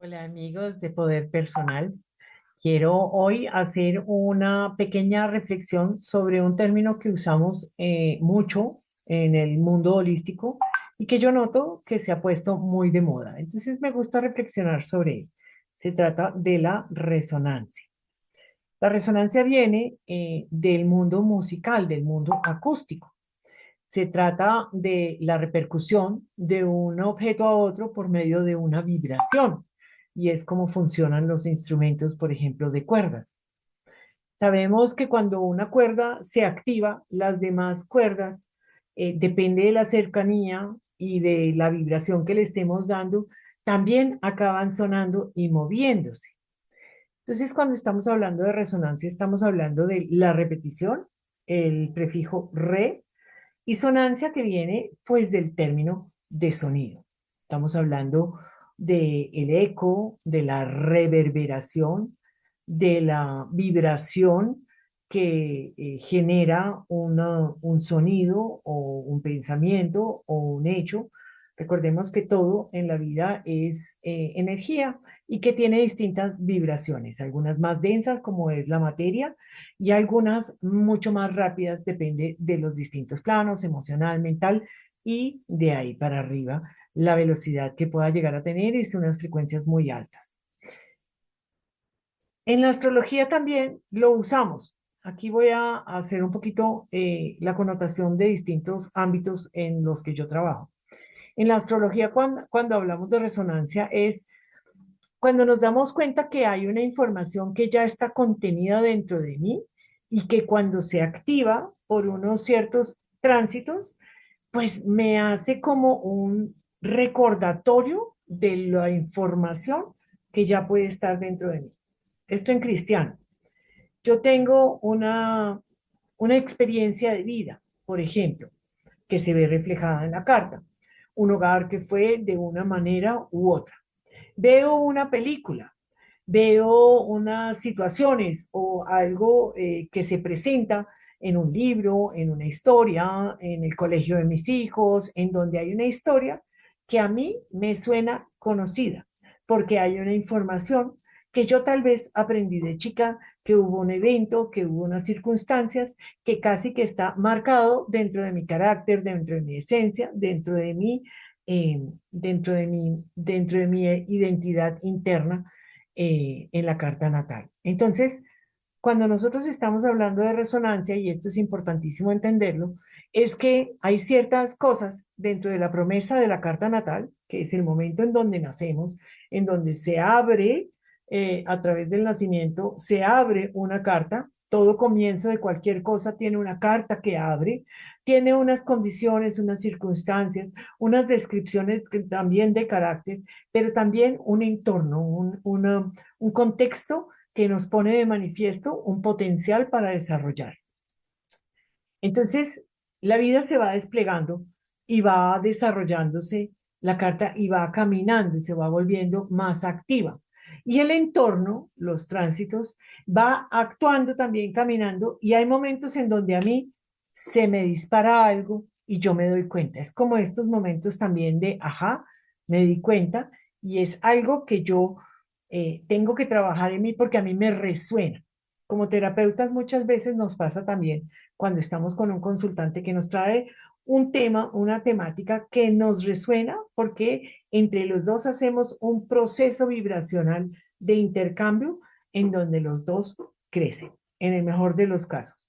Hola amigos de Poder Personal. Quiero hoy hacer una pequeña reflexión sobre un término que usamos mucho en el mundo holístico y que yo noto que se ha puesto muy de moda. Entonces me gusta reflexionar sobre él. Se trata de la resonancia. La resonancia viene del mundo musical, del mundo acústico. Se trata de la repercusión de un objeto a otro por medio de una vibración. Y es como funcionan los instrumentos, por ejemplo, de cuerdas. Sabemos que cuando una cuerda se activa, las demás cuerdas, depende de la cercanía y de la vibración que le estemos dando, también acaban sonando y moviéndose. Entonces, cuando estamos hablando de resonancia, estamos hablando de la repetición, el prefijo re, y sonancia que viene pues del término de sonido. Estamos hablando del eco, de la reverberación, de la vibración que genera un sonido o un pensamiento o un hecho. Recordemos que todo en la vida es energía y que tiene distintas vibraciones, algunas más densas como es la materia y algunas mucho más rápidas, depende de los distintos planos, emocional, mental, y de ahí para arriba la velocidad que pueda llegar a tener es unas frecuencias muy altas. En la astrología también lo usamos. Aquí voy a hacer un poquito la connotación de distintos ámbitos en los que yo trabajo. En la astrología, cuando hablamos de resonancia, es cuando nos damos cuenta que hay una información que ya está contenida dentro de mí y que cuando se activa por unos ciertos tránsitos, pues me hace como un recordatorio de la información que ya puede estar dentro de mí. Esto en cristiano. Yo tengo una experiencia de vida, por ejemplo, que se ve reflejada en la carta. Un hogar que fue de una manera u otra. Veo una película, veo unas situaciones o algo que se presenta en un libro, en una historia, en el colegio de mis hijos, en donde hay una historia que a mí me suena conocida, porque hay una información que yo tal vez aprendí de chica, que hubo un evento, que hubo unas circunstancias, que casi que está marcado dentro de mi carácter, dentro de mi esencia, dentro de mi identidad interna en la carta natal. Entonces, cuando nosotros estamos hablando de resonancia, y esto es importantísimo entenderlo, es que hay ciertas cosas dentro de la promesa de la carta natal, que es el momento en donde nacemos, en donde se abre, a través del nacimiento, se abre una carta. Todo comienzo de cualquier cosa tiene una carta que abre, tiene unas condiciones, unas circunstancias, unas descripciones también de carácter, pero también un entorno, un contexto que nos pone de manifiesto un potencial para desarrollar. Entonces, la vida se va desplegando y va desarrollándose la carta y va caminando y se va volviendo más activa. Y el entorno, los tránsitos, va actuando también caminando y hay momentos en donde a mí se me dispara algo y yo me doy cuenta. Es como estos momentos también de, ajá, me di cuenta y es algo que yo tengo que trabajar en mí porque a mí me resuena. Como terapeutas muchas veces nos pasa también cuando estamos con un consultante que nos trae un tema, una temática que nos resuena porque entre los dos hacemos un proceso vibracional de intercambio en donde los dos crecen, en el mejor de los casos.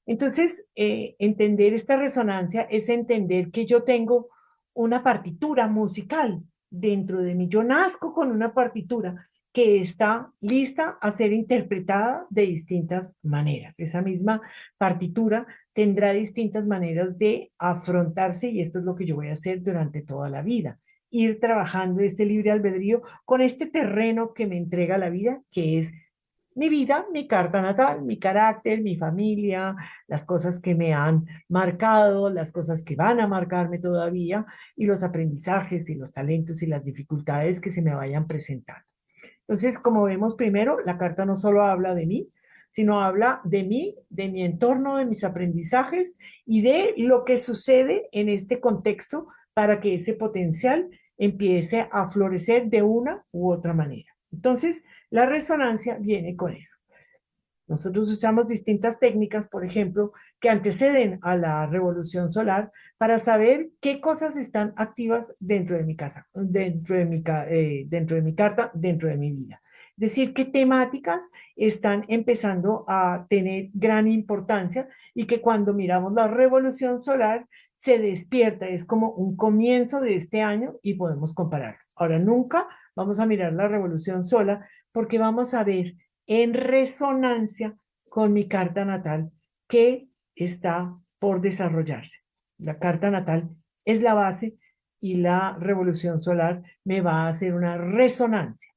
Entonces, entender esta resonancia es entender que yo tengo una partitura musical dentro de mí. Yo nazco con una partitura que está lista a ser interpretada de distintas maneras. Esa misma partitura tendrá distintas maneras de afrontarse y esto es lo que yo voy a hacer durante toda la vida. Ir trabajando este libre albedrío con este terreno que me entrega la vida, que es mi vida, mi carta natal, mi carácter, mi familia, las cosas que me han marcado, las cosas que van a marcarme todavía y los aprendizajes y los talentos y las dificultades que se me vayan presentando. Entonces, como vemos primero, la carta no solo habla de mí, sino habla de mí, de mi entorno, de mis aprendizajes y de lo que sucede en este contexto para que ese potencial empiece a florecer de una u otra manera. Entonces, la resonancia viene con eso. Nosotros usamos distintas técnicas, por ejemplo, que anteceden a la revolución solar para saber qué cosas están activas dentro de mi casa, dentro de mi carta, dentro de mi vida. Es decir, qué temáticas están empezando a tener gran importancia y que cuando miramos la revolución solar se despierta, es como un comienzo de este año y podemos comparar. Ahora, nunca vamos a mirar la revolución solar porque vamos a ver en resonancia con mi carta natal que está por desarrollarse. La carta natal es la base y la revolución solar me va a hacer una resonancia.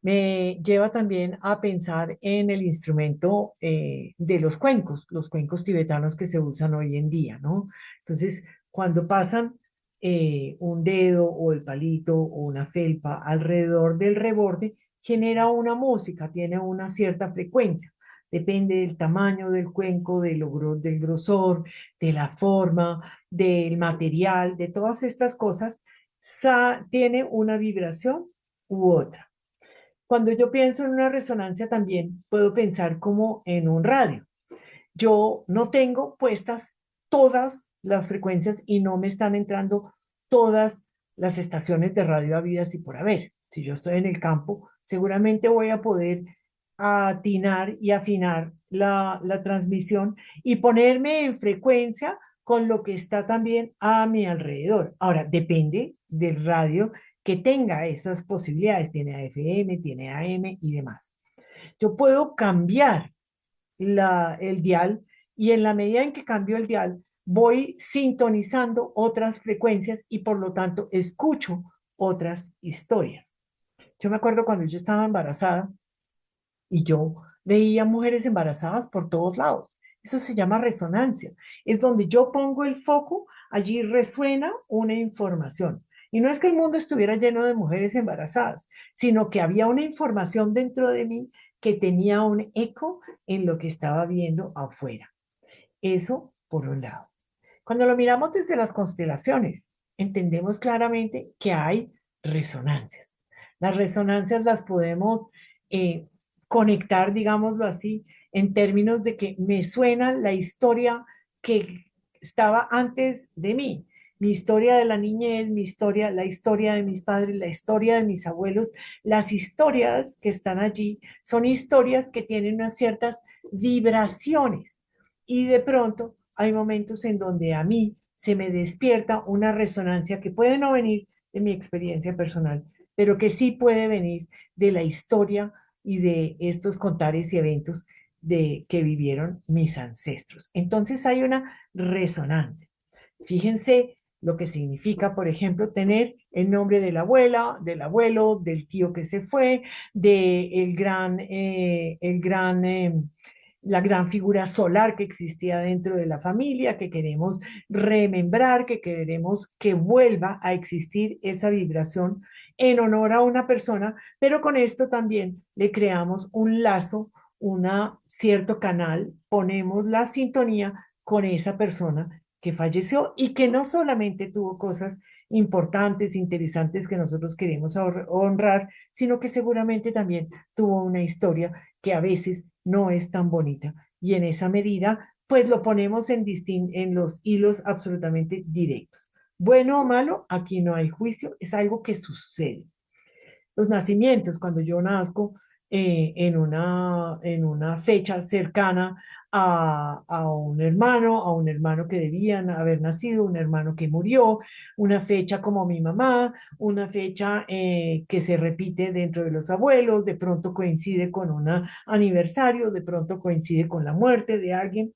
Me lleva también a pensar en el instrumento de los cuencos tibetanos que se usan hoy en día, ¿no? Entonces, cuando pasan un dedo o el palito o una felpa alrededor del reborde, genera una música, tiene una cierta frecuencia. Depende del tamaño del cuenco, del grosor, de la forma, del material, de todas estas cosas, tiene una vibración u otra. Cuando yo pienso en una resonancia también puedo pensar como en un radio. Yo no tengo puestas todas las frecuencias y no me están entrando todas las estaciones de radio habidas y por haber. Si yo estoy en el campo, seguramente voy a poder atinar y afinar la transmisión y ponerme en frecuencia con lo que está también a mi alrededor. Ahora, depende del radio que tenga esas posibilidades. Tiene AFM, tiene AM y demás. Yo puedo cambiar el dial y en la medida en que cambio el dial, voy sintonizando otras frecuencias y por lo tanto escucho otras historias. Yo me acuerdo cuando yo estaba embarazada y yo veía mujeres embarazadas por todos lados. Eso se llama resonancia. Es donde yo pongo el foco, allí resuena una información. Y no es que el mundo estuviera lleno de mujeres embarazadas, sino que había una información dentro de mí que tenía un eco en lo que estaba viendo afuera. Eso por un lado. Cuando lo miramos desde las constelaciones, entendemos claramente que hay resonancias. Las resonancias las podemos eh, conectar, digámoslo así, en términos de que me suena la historia que estaba antes de mí. Mi historia de la niñez, mi historia, la historia de mis padres, la historia de mis abuelos, las historias que están allí son historias que tienen unas ciertas vibraciones y de pronto hay momentos en donde a mí se me despierta una resonancia que puede no venir de mi experiencia personal, pero que sí puede venir de la historia y de estos contares y eventos que vivieron mis ancestros. Entonces hay una resonancia. Fíjense lo que significa, por ejemplo, tener el nombre de la abuela, del abuelo, del tío que se fue, de la gran figura solar que existía dentro de la familia, que queremos remembrar, que queremos que vuelva a existir esa vibración en honor a una persona, pero con esto también le creamos un lazo, un cierto canal, ponemos la sintonía con esa persona que falleció y que no solamente tuvo cosas importantes, interesantes que nosotros queremos honrar, sino que seguramente también tuvo una historia que a veces no es tan bonita. Y en esa medida, pues lo ponemos en los hilos absolutamente directos. Bueno o malo, aquí no hay juicio, es algo que sucede. Los nacimientos, cuando yo nazco en una fecha cercana a un hermano que debían haber nacido, un hermano que murió, una fecha como mi mamá, una fecha que se repite dentro de los abuelos, de pronto coincide con un aniversario, de pronto coincide con la muerte de alguien.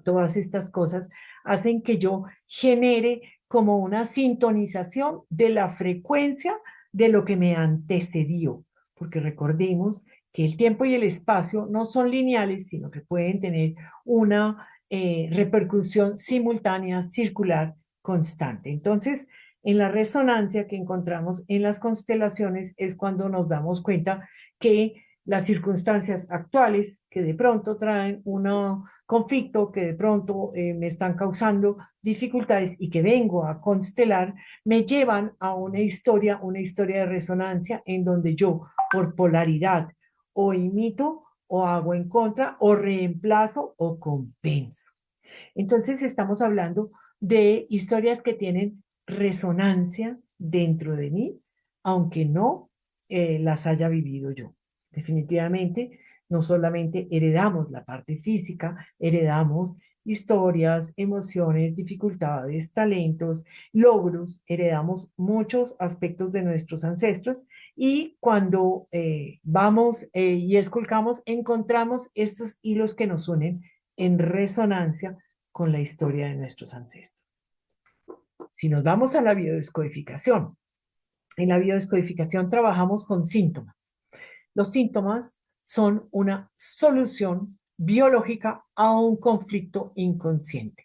Todas estas cosas hacen que yo genere como una sintonización de la frecuencia de lo que me antecedió, porque recordemos que el tiempo y el espacio no son lineales, sino que pueden tener una repercusión simultánea, circular, constante. Entonces, en la resonancia que encontramos en las constelaciones es cuando nos damos cuenta que las circunstancias actuales que de pronto traen conflicto que de pronto me están causando dificultades y que vengo a constelar, me llevan a una historia de resonancia en donde yo, por polaridad, o imito, o hago en contra, o reemplazo, o compenso. Entonces estamos hablando de historias que tienen resonancia dentro de mí, aunque no las haya vivido yo. Definitivamente, no solamente heredamos la parte física, heredamos historias, emociones, dificultades, talentos, logros, heredamos muchos aspectos de nuestros ancestros y cuando vamos y esculcamos, encontramos estos hilos que nos unen en resonancia con la historia de nuestros ancestros. Si nos vamos a la biodescodificación, en la biodescodificación trabajamos con síntomas. Los síntomas son una solución biológica a un conflicto inconsciente.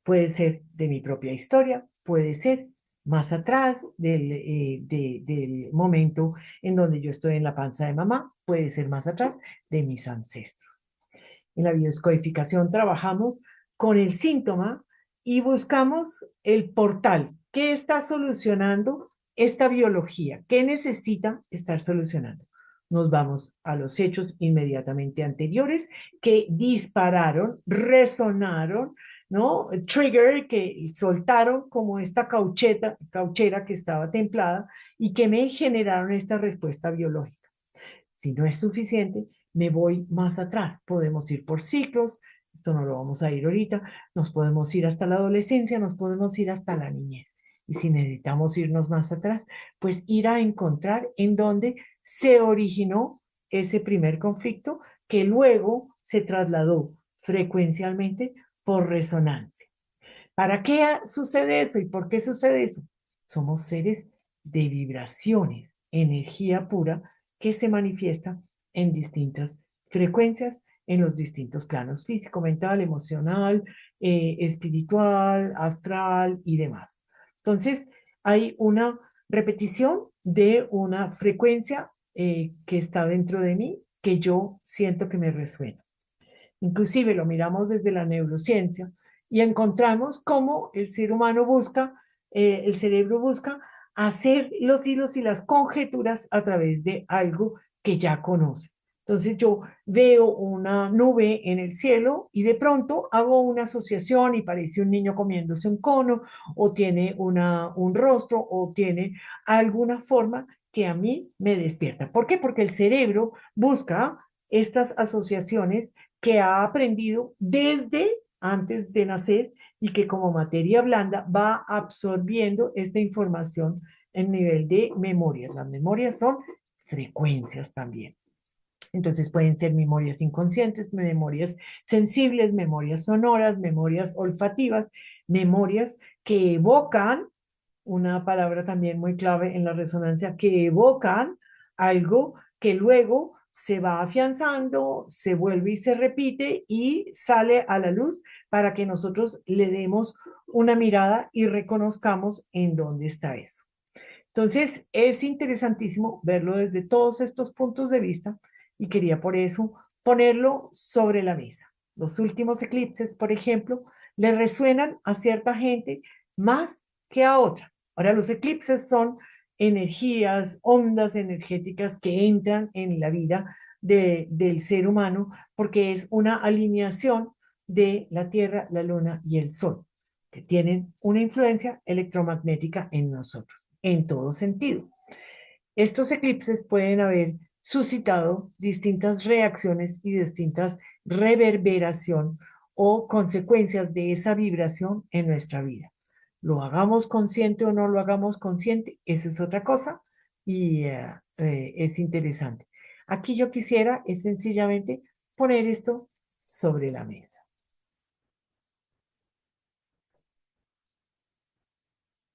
Puede ser de mi propia historia, puede ser más atrás del momento en donde yo estoy en la panza de mamá, puede ser más atrás de mis ancestros. En la biodescodificación trabajamos con el síntoma y buscamos el portal. ¿Qué está solucionando esta biología? ¿Qué necesita estar solucionando? Nos vamos a los hechos inmediatamente anteriores que dispararon, resonaron, ¿no? Trigger, que soltaron como esta cauchera que estaba templada y que me generaron esta respuesta biológica. Si no es suficiente, me voy más atrás. Podemos ir por ciclos, esto no lo vamos a ir ahorita, nos podemos ir hasta la adolescencia, nos podemos ir hasta la niñez. Y si necesitamos irnos más atrás, pues ir a encontrar en dónde se originó ese primer conflicto que luego se trasladó frecuencialmente por resonancia. ¿Para qué sucede eso y por qué sucede eso? Somos seres de vibraciones, energía pura que se manifiesta en distintas frecuencias en los distintos planos físico, mental, emocional, espiritual, astral y demás. Entonces, hay una repetición de una frecuencia que está dentro de mí que yo siento que me resuena. Inclusive lo miramos desde la neurociencia y encontramos cómo el ser humano busca, el cerebro busca hacer los hilos y las conjeturas a través de algo que ya conoce. Entonces yo veo una nube en el cielo y de pronto hago una asociación y parece un niño comiéndose un cono o tiene un rostro o tiene alguna forma que a mí me despierta. ¿Por qué? Porque el cerebro busca estas asociaciones que ha aprendido desde antes de nacer y que como materia blanda va absorbiendo esta información en nivel de memorias. Las memorias son frecuencias también. Entonces pueden ser memorias inconscientes, memorias sensibles, memorias sonoras, memorias olfativas, memorias que evocan, una palabra también muy clave en la resonancia, que evocan algo que luego se va afianzando, se vuelve y se repite y sale a la luz para que nosotros le demos una mirada y reconozcamos en dónde está eso. Entonces, es interesantísimo verlo desde todos estos puntos de vista y quería por eso ponerlo sobre la mesa. Los últimos eclipses, por ejemplo, le resuenan a cierta gente más que a otra. Ahora, los eclipses son energías, ondas energéticas que entran en la vida del ser humano porque es una alineación de la Tierra, la Luna y el Sol, que tienen una influencia electromagnética en nosotros en todo sentido. Estos eclipses pueden haber suscitado distintas reacciones y distintas reverberación o consecuencias de esa vibración en nuestra vida. Lo hagamos consciente o no lo hagamos consciente, esa es otra cosa y es interesante. Aquí yo quisiera es sencillamente poner esto sobre la mesa.